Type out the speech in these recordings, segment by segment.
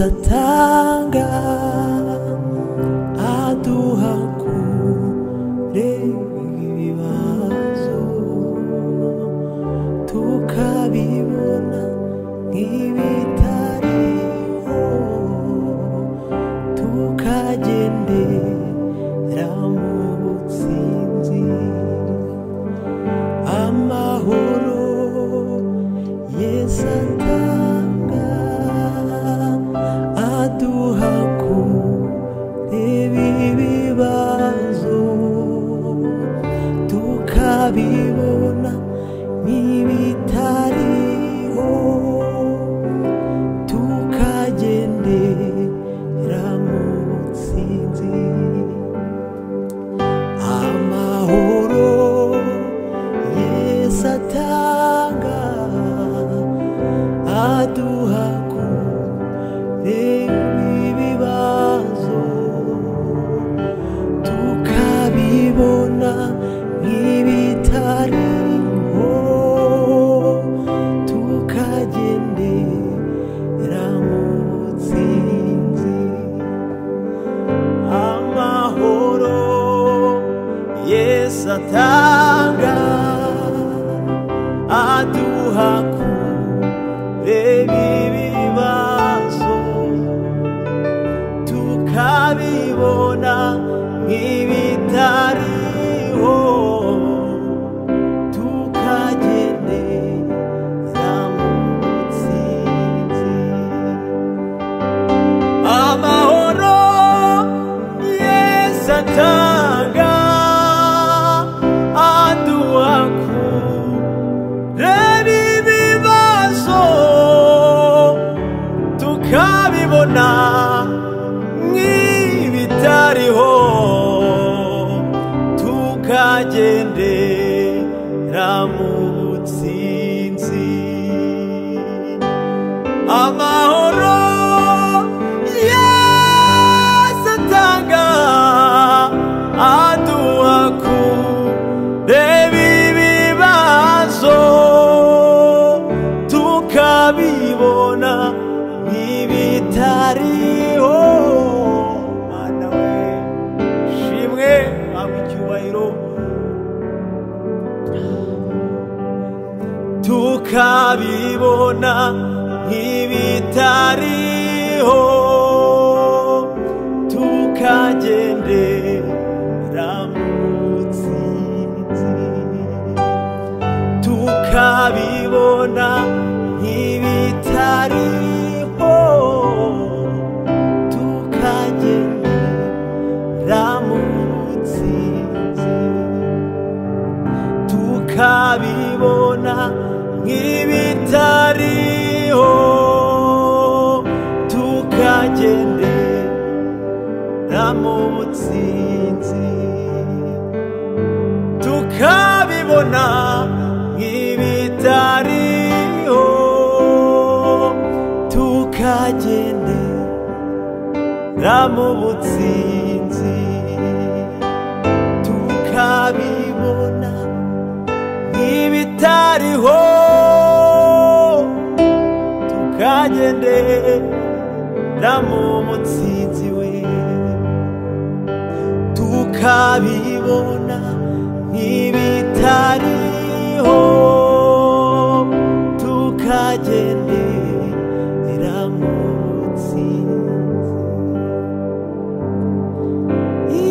atanga aduha kure ibibazo tukabibona nk'ibitariho tukagendera mu butsinzi amahoro Yesu atanga aduha kureba ibibazo tukabibona nk'ibitariho tukagendera mu butsinzi amahoro Yesu atanga aduha kureba ibibazo tukabibona nk'ibitariho tukagendera mu butsinzi amahoro Yesu atanga aduha kureba ibibazo tukabibona nk'ibitariho tukagendera mu butsinzi amahoro Yesu atanga aduha kureba ibibazo tukabibona nk'ibitariho tukagendera mu butsinzi amahoro Yesu atanga aduha kureba ibibazo tukabibona nk'ibitariho Mana we shimwe abo icyubahiro tukabibona nk'ibitariho tukagendera mu butsinzi tukabibona nk'ibitariho tukagendera mu butsinzi tukabibona nk'ibitariho tukagendera mu butsinzi tukabibona nk'ibitariho tukagendera mu butsinzi tukabibona nk'ibitariho tukagendera mu butsinzi we tukabibona nk'ibitariho tukagendera mu butsinzi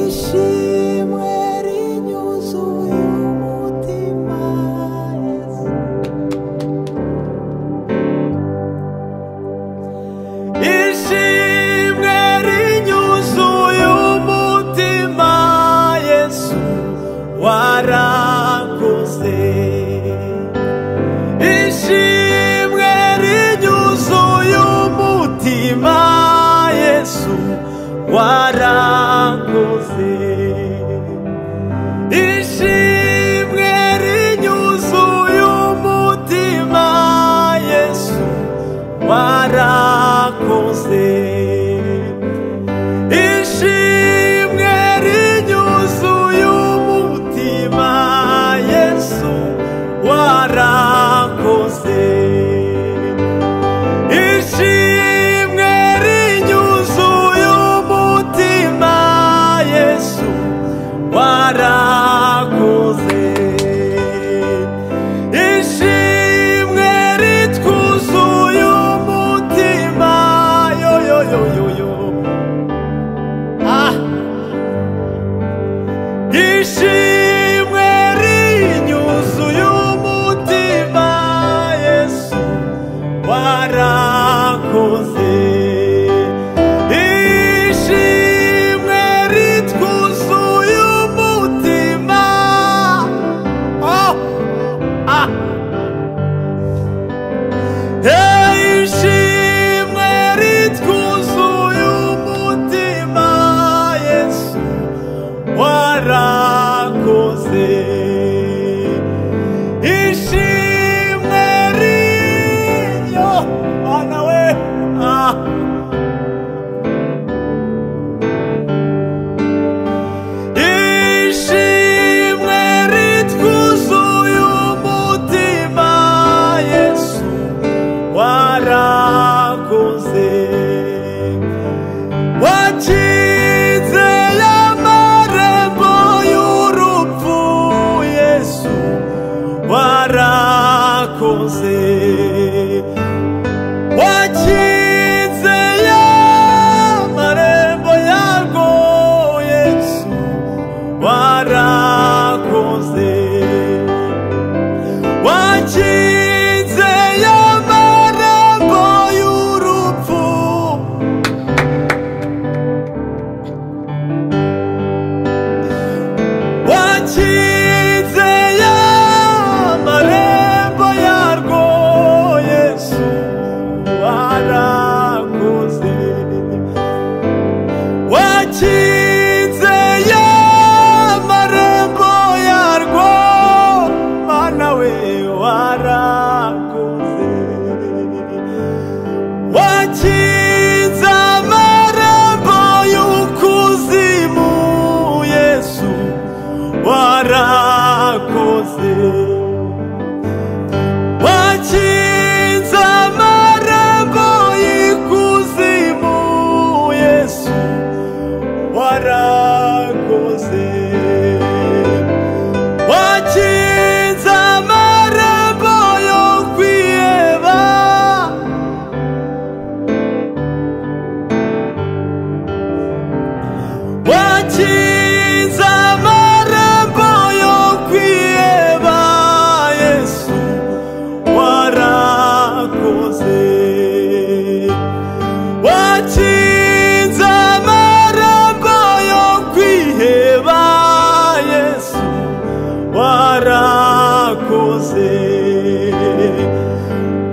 ishimwe rinyuzuye umutima Yesu ishimwe rinyuzuye umutima Yesu warakoze ishimwe rinyuzuye umutima Yesu warakoze ishimwe rinyuzuye umutima Yesu warakoze ishimwe rinyuzuye umutima Yesu warakoze ishimwe ishimwe rinyuzuye umutima Yesu warakoze ishimwe ritwuzuye umutima ishimwe ritwuzuye umutima Yesu warakoze ishimwe rinyo bana we ishimwe ritwuzuye umutima Yesu warakoze wakize y'amarembo y'urupfu Yesu warakoze wakize y'amarembo yarwo Yesu warakoze wakize y'amarembo y'urupfu wakize y'amarembo yarwo Yesu warakoze wakize y'amarembo yarwo mana we warakoze wakize amarembo y'ukuzimu Yesu warakoze wakize amarembo y'ikuzimu Yesu warakoze wakize amarembo yo kwiheba wakize amarembo yo kwiheba Yesu warakoze wakize amarembo yo kwiheba Yesu warakoze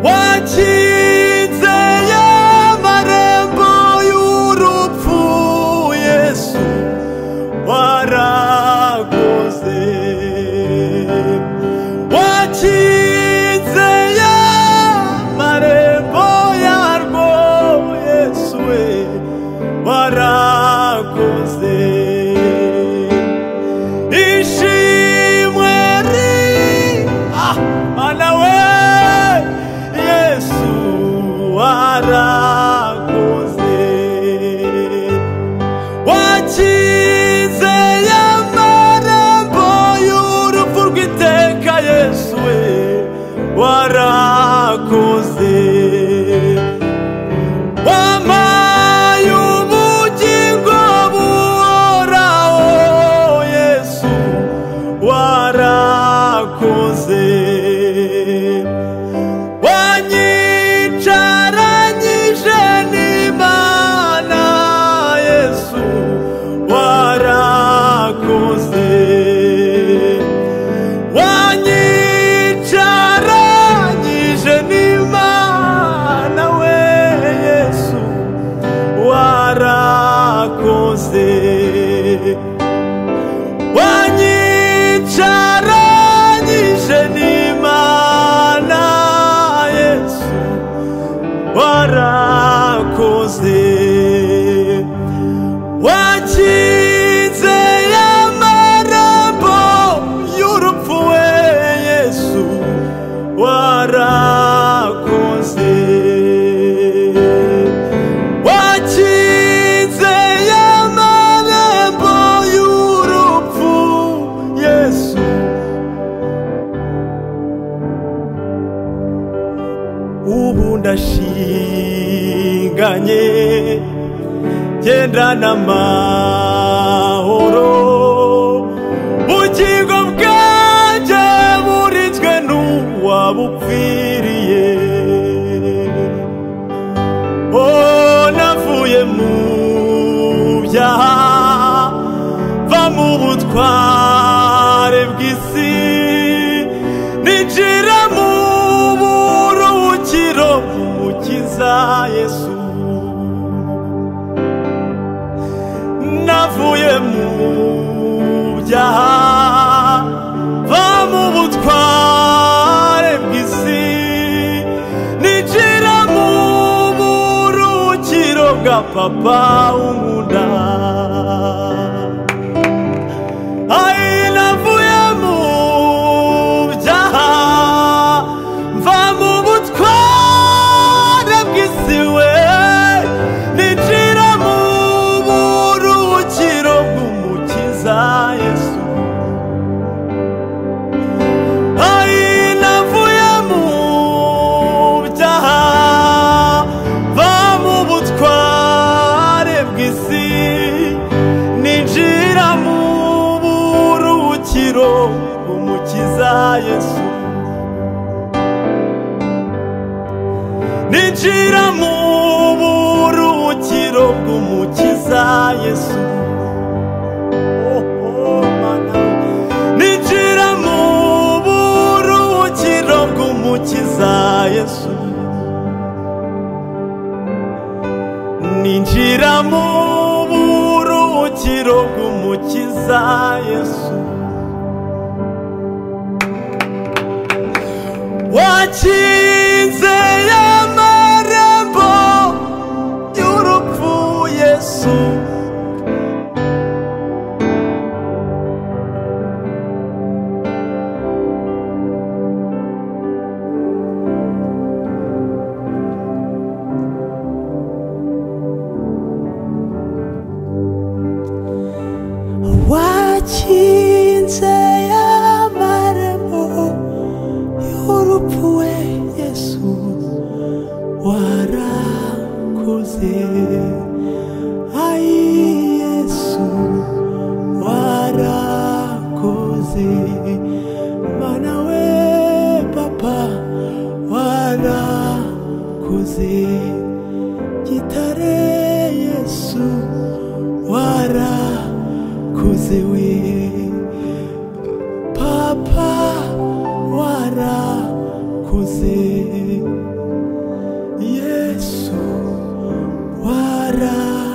wakize y'amarembo y'urupfu Yesu warakoze wakize y'amarembo yarwo Yesu we warakoze ishimwe mana we Yesu warakoze wakize y'amarembo y'urupfu rw'iteka Yesu we warakoze wampaye ubugingo buhoraho Yesu warakoze wanyicaranyije n'Imana Yesu warakoze wanyicaranyije n'Imana we Yesu warakoze wanyicaranyije n'Imana Yesu warakoze wakize y'amarembo y'urupfu we Yesu warakoze wakize y'amarembo y'urupfu Yesu ubu ndashinganye ngendana amahoro ubugingo bwanjye burinzwe n'uwabupfiriye navuye mu byaha va mu butware bw'isi ninjira mu buruhukiro bw'umukiza Yesu navuye mu byaha va mu butware bw'isi ninjira mu buruhukiro bwa papa unkunda navuye mu byaha va mu butware bw'isi we ninjira mu buruhukiro bw'umukiza Yesu navuye mu byaha va mu butware bw'isi ninjira mu buruhukiro bw'umukiza Yesu ninjira mu buruhukiro bw'umukiza Yesu ninjira mu buruhukiro bw'umukiza Yesu ninjira mu buruhukiro bw'umukiza Yesu wakinze amarembo y'urupfu Yesu wakinze amarembo y'urupfu Yesu warakoze Yesu warakoze mana we papa warakoze gitare Yesu warakoze we papa warakoze Yesu warakoze